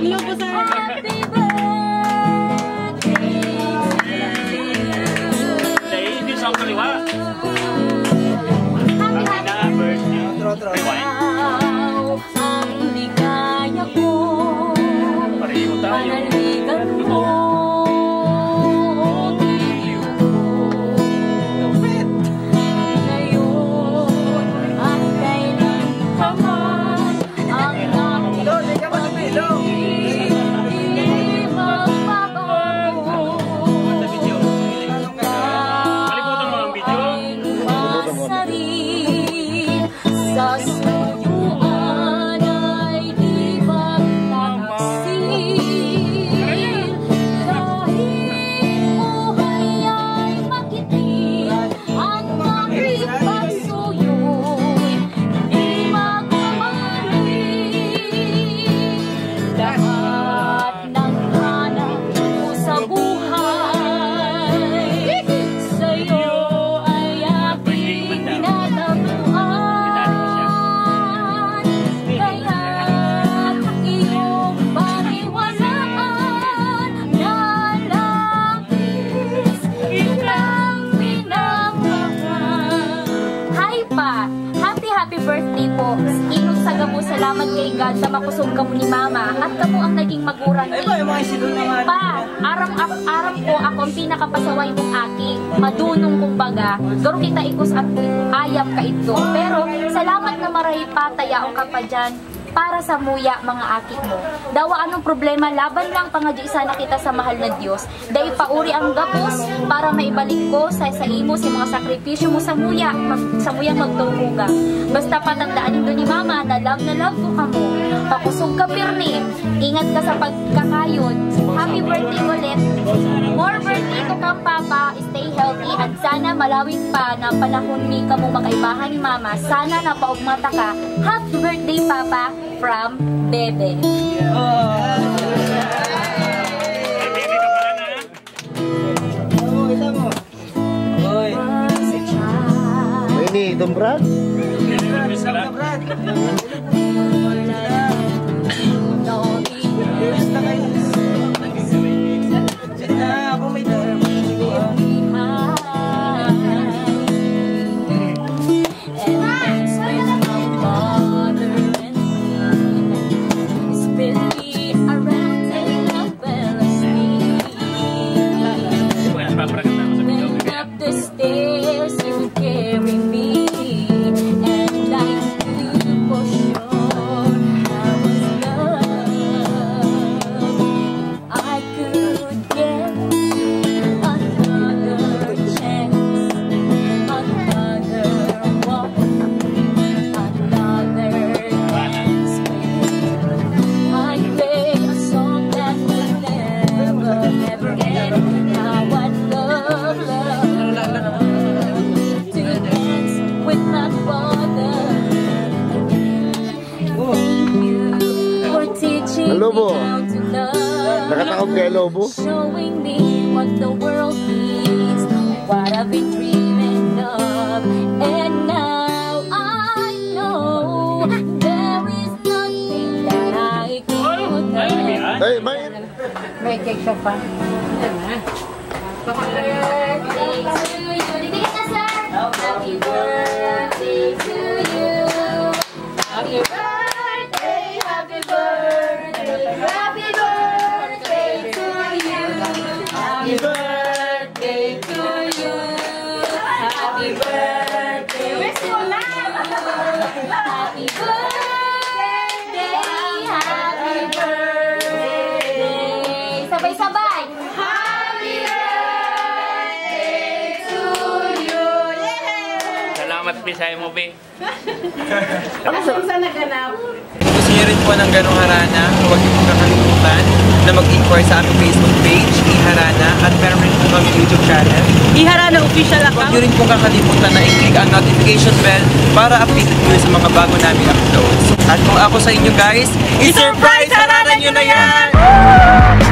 Hello po sa Happy birthday. Sa hindi sa kaliwa. Ang ligaya ko, Pareho tayo. panaligan mo, ngayon at kailan pa man ang aking hindi magbabago. Kalimutan mo ang video. Masarin sa suyuan ay di magtataksil. Kahit buhay ay makitin, ang aking pagsuyo'y di magmamahalin. Lahat ng hanap ko sa buhay, sa'yo ay aking tinatapuan. Kaya iyong paniwalaan na labis kitang minamahal. Hi pa! Happy birthday po! Inong saga mo salamat kay God na makusog ka mo ni Mama at kamo ang naging maguran ni Pa! Aram ko ako ang pinakapasaway mong aki. Madunong kumbaga, garo kita ikos at ayam ka ito. Pero salamat na maray pa tayaong ka pa dyan para sa muya mga akit mo. Dawa anong problema, laban lang pangadyo isa na kita sa mahal na Diyos. Dahil pauri ang gabos para maibalik ko sa imo sa mga sakripisyo mo sa muya magturuga. Basta patandaan nito ni Mama na love ko ka mo. Pakusog ka pirni, ingat ka sa pagkakayod. Happy birthday ulit. More birthday to kang Papa, stay healthy at sana malawig pa na panahon ni ka mo magkaibahan ni Mama. Sana napaugmata ka. Happy birthday Papa from Bebe. Baby ka pala na. Ini, Dom Brad? Miss ka lang. Lobo. Nakatakot kay Lobo. Showing me what the world needs, what I've been dreaming of, and now I know there is nothing that I could do. Ay, may cake siya pa. Happy birthday to you. Dito ka, sir. Happy birthday to you. Happy birthday, happy birthday, happy birthday to you. Happy birthday to you. Happy birthday. Where's your life? Happy birthday, happy birthday. Sabay-sabay. Happy birthday to you. Salamat Bisaya mo, Bing. Ano sa naganap? Gusto niyo rin po ng ganong harana, huwag niyo pong kakalimutan na mag-inquire sa aming Facebook page, Iharana, at meron rin po kami YouTube channel. Iharana official Huwag account. niyo rin pong kakalimutan na i-click ang notification bell para updated kayo sa mga bago namin uploads. At kung ako sa inyo guys, i-surprise harana niyo na yan!